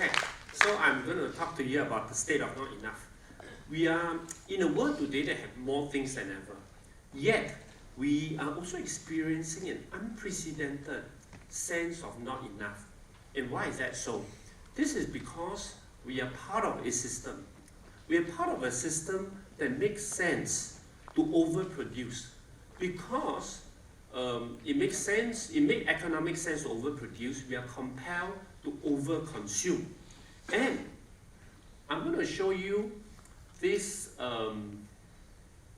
Okay, so I'm going to talk to you about the state of not enough. We are in a world today that have more things than ever. Yet, we are also experiencing an unprecedented sense of not enough. And why is that so? This is because we are part of a system. We are part of a system that makes sense to overproduce. Because it makes sense, it makes economic sense to overproduce, we are compelled to overconsume. And I'm going to show you this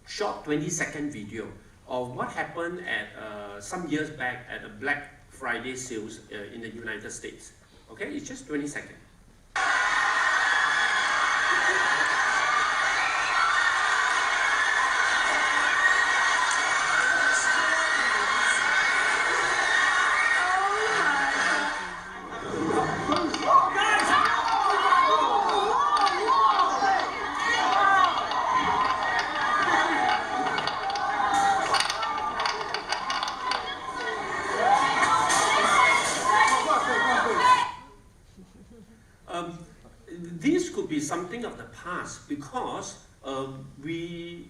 short 20-second video of what happened at some years back at the Black Friday sales in the United States. Okay, it's just 20 seconds. This could be something of the past because we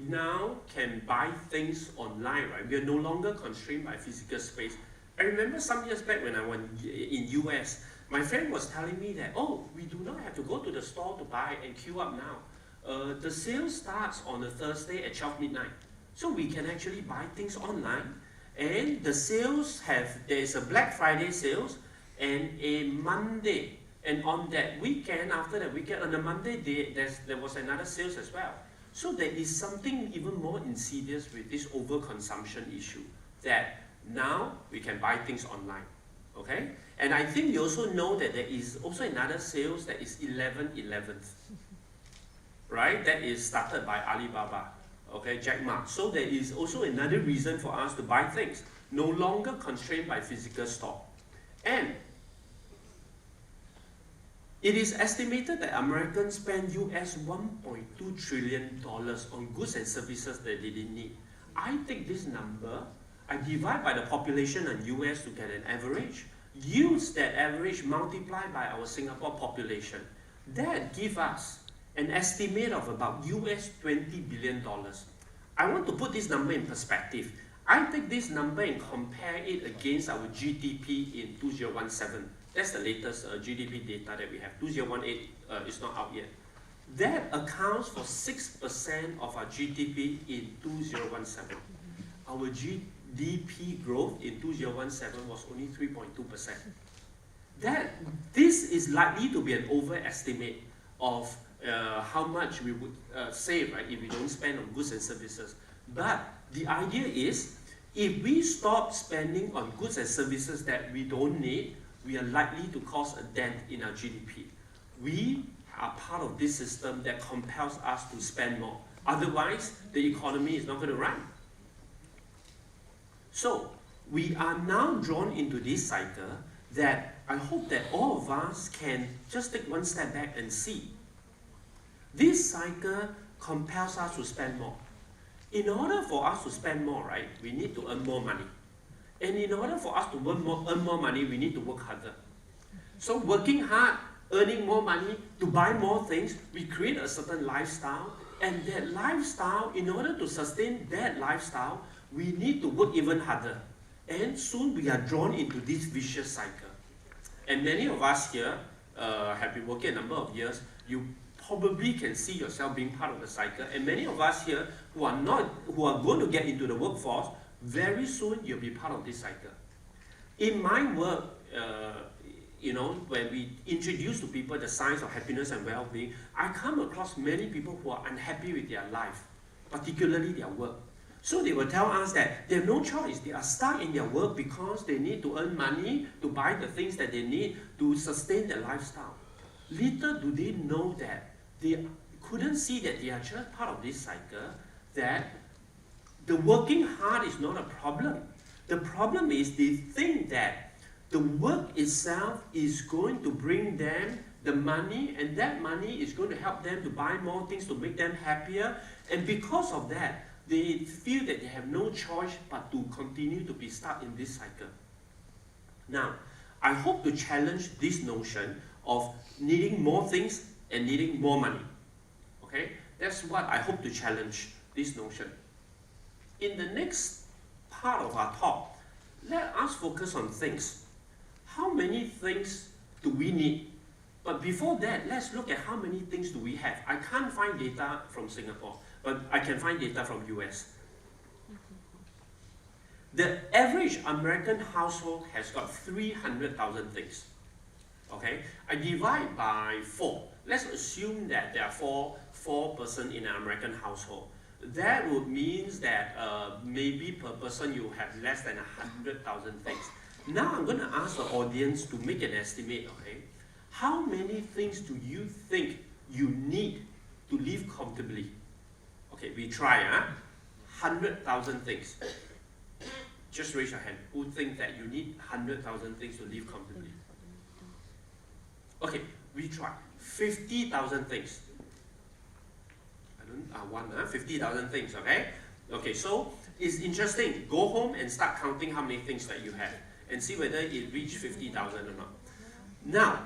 now can buy things online, right? We are no longer constrained by physical space. I remember some years back when I was in US, my friend was telling me that, oh, we do not have to go to the store to buy and queue up now. The sale starts on a Thursday at 12 midnight. So we can actually buy things online. And the sales there's a Black Friday sales, and a Monday, and on that weekend, after that weekend, on the Monday there was another sales as well. So there is something even more insidious with this overconsumption issue, that now we can buy things online, okay? And I think you also know that there is also another sales that is 11/11th, right? That is started by Alibaba, okay, Jack Ma. So there is also another reason for us to buy things, no longer constrained by physical store. And it is estimated that Americans spend US $1.2 trillion on goods and services that they didn't need. I take this number, I divide by the population in US to get an average, use that average, multiply by our Singapore population. That gives us an estimate of about US $20 billion. I want to put this number in perspective. I take this number and compare it against our GDP in 2017. That's the latest GDP data that we have. 2018 is not out yet. That accounts for 6% of our GDP in 2017. Our GDP growth in 2017 was only 3.2%. This is likely to be an overestimate of how much we would save, right, if we don't spend on goods and services. But the idea is, if we stop spending on goods and services that we don't need, we are likely to cause a dent in our GDP. We are part of this system that compels us to spend more. Otherwise, the economy is not going to run. So, we are now drawn into this cycle that I hope that all of us can just take one step back and see. This cycle compels us to spend more. In order for us to spend more, right, we need to earn more money. And in order for us to earn more money, we need to work harder. So working hard, earning more money, to buy more things, we create a certain lifestyle. And that lifestyle, in order to sustain that lifestyle, we need to work even harder. And soon we are drawn into this vicious cycle. And many of us here have been working a number of years. You probably can see yourself being part of the cycle. And many of us here who are going to get into the workforce, very soon you'll be part of this cycle. In my work, when we introduce to people the science of happiness and well-being, I come across many people who are unhappy with their life, particularly their work. So they will tell us that they have no choice. They are stuck in their work because they need to earn money to buy the things that they need to sustain their lifestyle. Little do they know that they couldn't see that they are just part of this cycle, that the working hard is not a problem. The problem is they think that the work itself is going to bring them the money, and that money is going to help them to buy more things to make them happier. And because of that, they feel that they have no choice but to continue to be stuck in this cycle. Now, I hope to challenge this notion of needing more things and needing more money. Okay, that's what I hope to challenge this notion. In the next part of our talk, let us focus on things. How many things do we need? But before that, let's look at how many things do we have. I can't find data from Singapore, but I can find data from US. The average American household has got 300,000 things. Okay, I divide by 4. Let's assume that there are four person in an American household. That would mean that maybe per person you have less than 100,000 things. Now I'm going to ask the audience to make an estimate. Okay, how many things do you think you need to live comfortably? Okay, we try. 100,000 things. Just raise your hand. Who think that you need 100,000 things to live comfortably? Okay, we try. 50,000 things. 50,000 things, okay? Okay, so it's interesting. Go home and start counting how many things that you have and see whether it reached 50,000 or not. Now,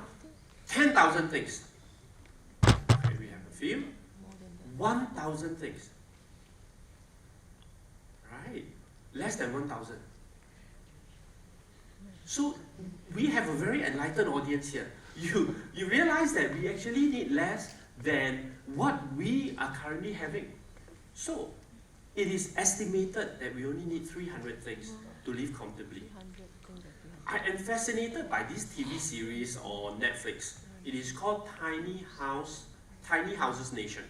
10,000 things. Okay, we have a few. 1,000 things. Right? Less than 1,000. So we have a very enlightened audience here. You realize that we actually need less than what we are currently having. So it is estimated that we only need 300 things to live comfortably. I am fascinated by this TV series on Netflix. It is called Tiny Houses Nation.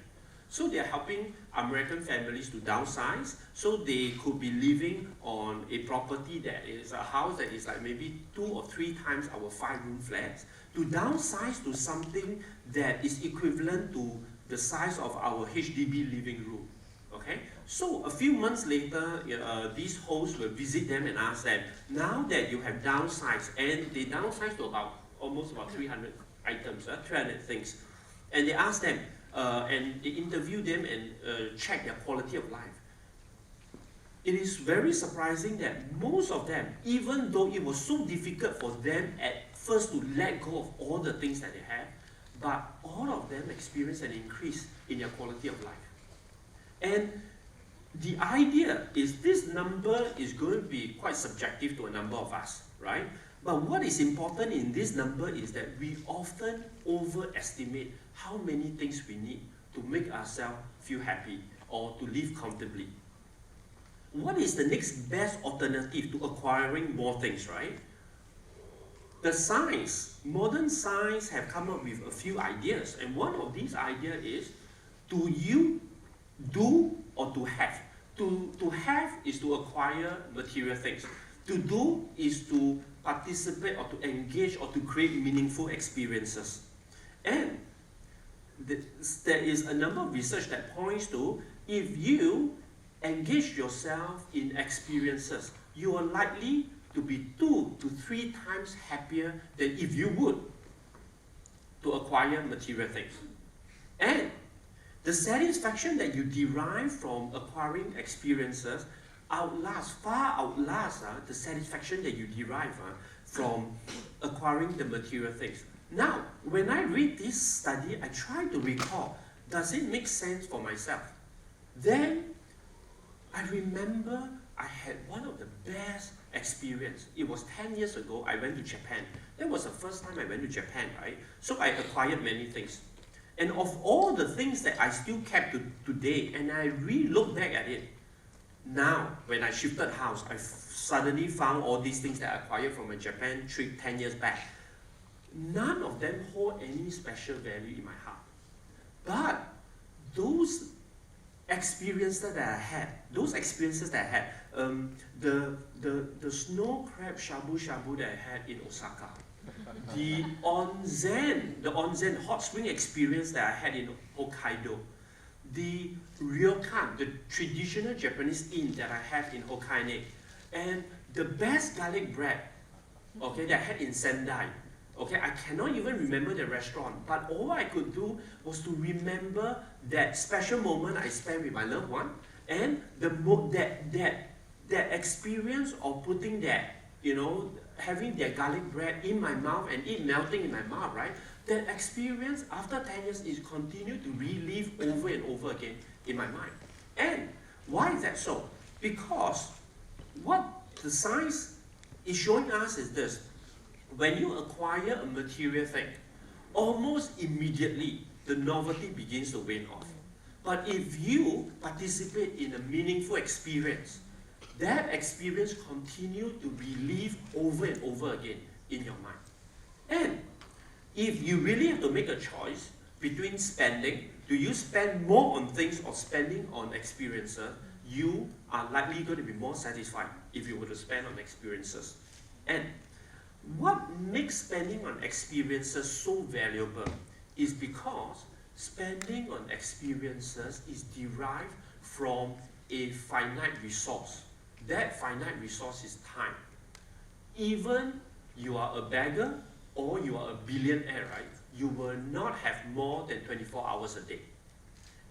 So they are helping American families to downsize, so they could be living on a property that is a house that is like maybe 2 or 3 times our 5-room flats, to downsize to something that is equivalent to the size of our HDB living room. Okay, so a few months later, these hosts will visit them and ask them, now that you have downsized, and they downsized to almost about 300 items, 300 things, and they ask them, and they interview them and check their quality of life. It is very surprising that most of them, even though it was so difficult for them at first to let go of all the things that they have, but all of them experienced an increase in their quality of life. And the idea is this number is going to be quite subjective to a number of us, right? But what is important in this number is that we often overestimate how many things we need to make ourselves feel happy or to live comfortably. What is the next best alternative to acquiring more things, right? The science, modern science have come up with a few ideas, and one of these ideas is, do you do or to have? To have is to acquire material things. To do is to participate or to engage or to create meaningful experiences. And there is a number of research that points to, if you engage yourself in experiences, you are likely to be 2 to 3 times happier than if you would to acquire material things. And the satisfaction that you derive from acquiring experiences far outlasts the satisfaction that you derive from acquiring the material things. Now, when I read this study, I try to recall, does it make sense for myself? Then I remember I had one of the best experience. It was 10 years ago, I went to Japan. That was the first time I went to Japan, right? So I acquired many things. And of all the things that I still kept to today, and I re-look back at it, now, when I shifted house, I suddenly found all these things that I acquired from a Japan trip 10 years back. None of them hold any special value in my heart. But those experiences that I had, the snow crab shabu shabu that I had in Osaka, the onsen hot spring experience that I had in Hokkaido, the ryokan, the traditional Japanese inn that I have in Hokkaido, and the best garlic bread, okay, that I had in Sendai. Okay, I cannot even remember the restaurant, but all I could do was to remember that special moment I spent with my loved one, and that experience of putting that you know, having their garlic bread in my mouth and it melting in my mouth, right? That experience after 10 years is continued to relive over and over again in my mind. And why is that so? Because what the science is showing us is this. When you acquire a material thing, almost immediately the novelty begins to wane off. But if you participate in a meaningful experience, that experience continues to relive over and over again in your mind. And if you really have to make a choice between spending, do you spend more on things or spending on experiences, you are likely going to be more satisfied if you were to spend on experiences. And what makes spending on experiences so valuable is because spending on experiences is derived from a finite resource. That finite resource is time. Even you are a beggar or you are a billionaire, right? You will not have more than 24 hours a day.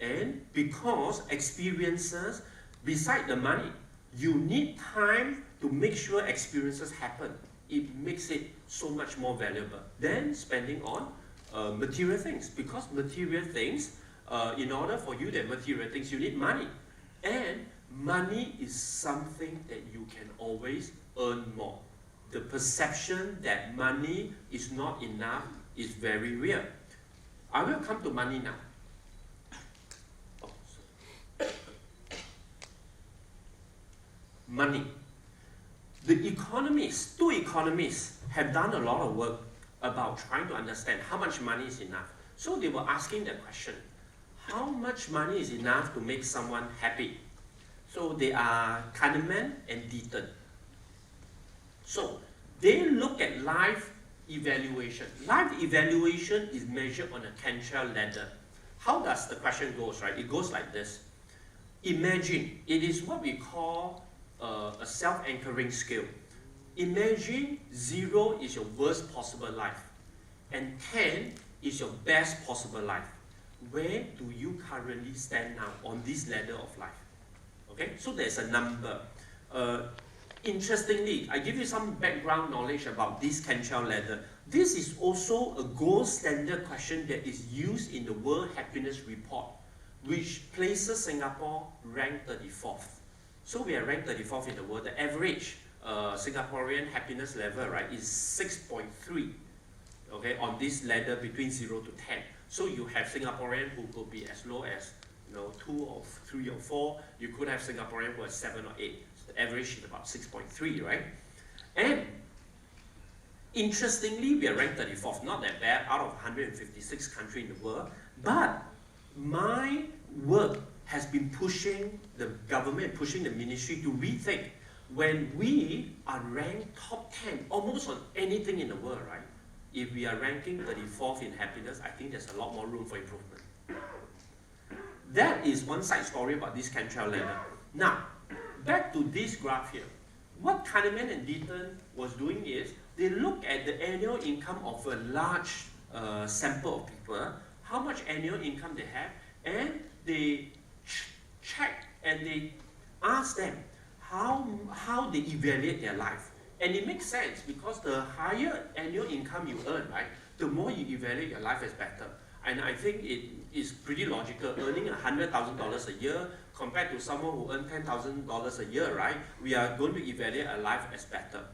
And because experiences, beside the money, you need time to make sure experiences happen. It makes it so much more valuable than spending on material things. Because material things, in order for you to have material things, you need money. And money is something that you can always earn more. The perception that money is not enough is very real. I will come to money now. Money. The economists, two economists, have done a lot of work about trying to understand how much money is enough. So they were asking the question, how much money is enough to make someone happy? So they are Kahneman and Deaton. So they look at life evaluation. Life evaluation is measured on a Cantrell ladder. How does the question goes, right? It goes like this. Imagine, it is what we call a self-anchoring scale. Imagine 0 is your worst possible life and 10 is your best possible life. Where do you currently stand now on this ladder of life? Okay, so there's a number. Interestingly, I give you some background knowledge about this Cantrell ladder. This is also a gold standard question that is used in the World Happiness Report, which places Singapore ranked 34th. So we are ranked 34th in the world. The average Singaporean happiness level, right, is 6.3. Okay, on this ladder between 0 to 10. So you have Singaporean who could be as low as 2 or 3 or 4. You could have Singaporean who are 7 or 8. So the average is about 6.3, right? And interestingly, we are ranked 34th. Not that bad out of 156 countries in the world. But my work has been pushing the government, pushing the ministry to rethink. When we are ranked top 10, almost on anything in the world, right? If we are ranking 34th in happiness, I think there's a lot more room for improvement. That is one side story about this Cantrell ladder. Now, back to this graph here. What Kahneman and Deaton was doing is, they look at the annual income of a large sample of people, how much annual income they have, and they check and they ask them how they evaluate their life. And it makes sense because the higher annual income you earn, right, the more you evaluate your life as better. And I think it is pretty logical. Earning $100,000 a year compared to someone who earns $10,000 a year, right, we are going to evaluate a life as better.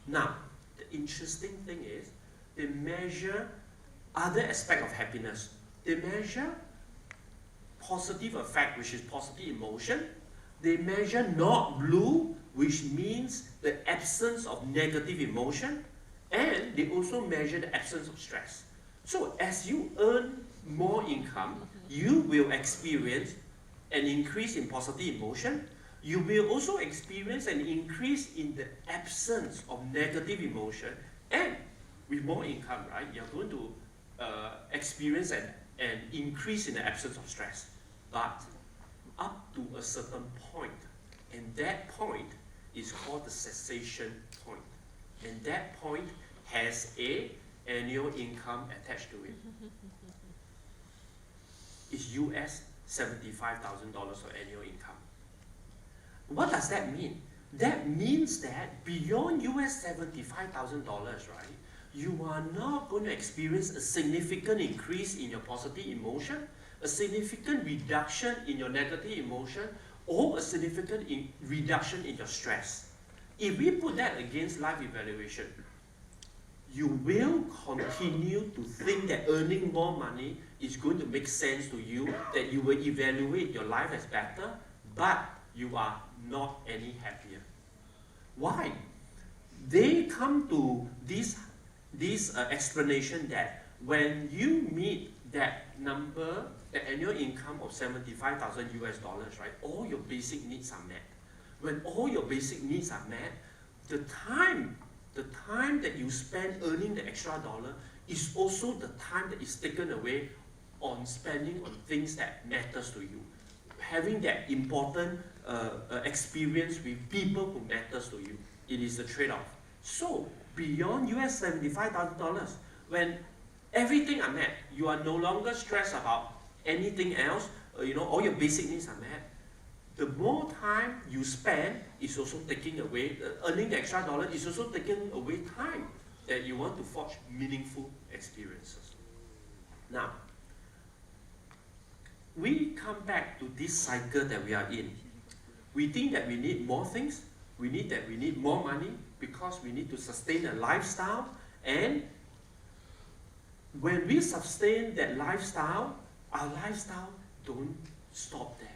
Now, the interesting thing is, they measure other aspects of happiness. They measure positive affect, which is positive emotion. They measure not blue, which means the absence of negative emotion. And they also measure the absence of stress. So as you earn more income, you will experience an increase in positive emotion. You will also experience an increase in the absence of negative emotion. And with more income, right, you're going to experience an increase in the absence of stress. But up to a certain point, and that point is called the cessation point. And that point has a annual income attached to it. It's US $75,000 of annual income. What does that mean? that means that beyond US $75,000, right, you are not going to experience a significant increase in your positive emotion, a significant reduction in your negative emotion, or a significant reduction in your stress. If we put that against life evaluation, you will continue to think that earning more money is going to make sense to you, that you will evaluate your life as better, but you are not any happier. Why? They come to this explanation that when you meet that number, the annual income of 75,000 US dollars, right, all your basic needs are met. When all your basic needs are met, the time that you spend earning the extra dollar is also the time that is taken away on spending on things that matters to you. Having that important experience with people who matters to you. It is a trade-off. So, beyond US $75,000, when everything are met, you are no longer stressed about anything else, all your basic needs are met. The more time you spend is also taking away, earning the extra dollar is also taking away time that you want to forge meaningful experiences. Now, we come back to this cycle that we are in. We think that we need more things, we need more money because we need to sustain a lifestyle, and when we sustain that lifestyle, our lifestyle don't stop there.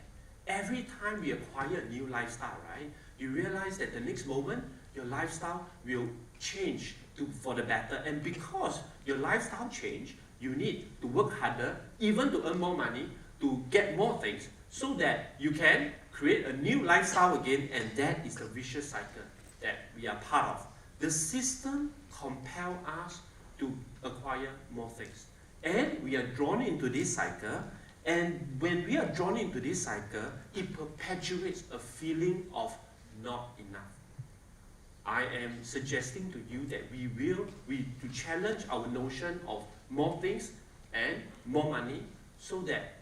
Every time we acquire a new lifestyle, right, you realize that the next moment, your lifestyle will change for the better. And because your lifestyle change, you need to work harder, even to earn more money, to get more things, so that you can create a new lifestyle again, and that is the vicious cycle that we are part of. The system compels us to acquire more things. And we are drawn into this cycle, and when we are drawn into this cycle, it perpetuates a feeling of not enough. I am suggesting to you that to challenge our notion of more things and more money, so that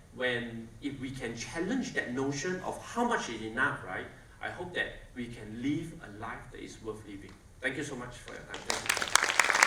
if we can challenge that notion of how much is enough, right, I hope that we can live a life that is worth living. Thank you so much for your time. Thank you.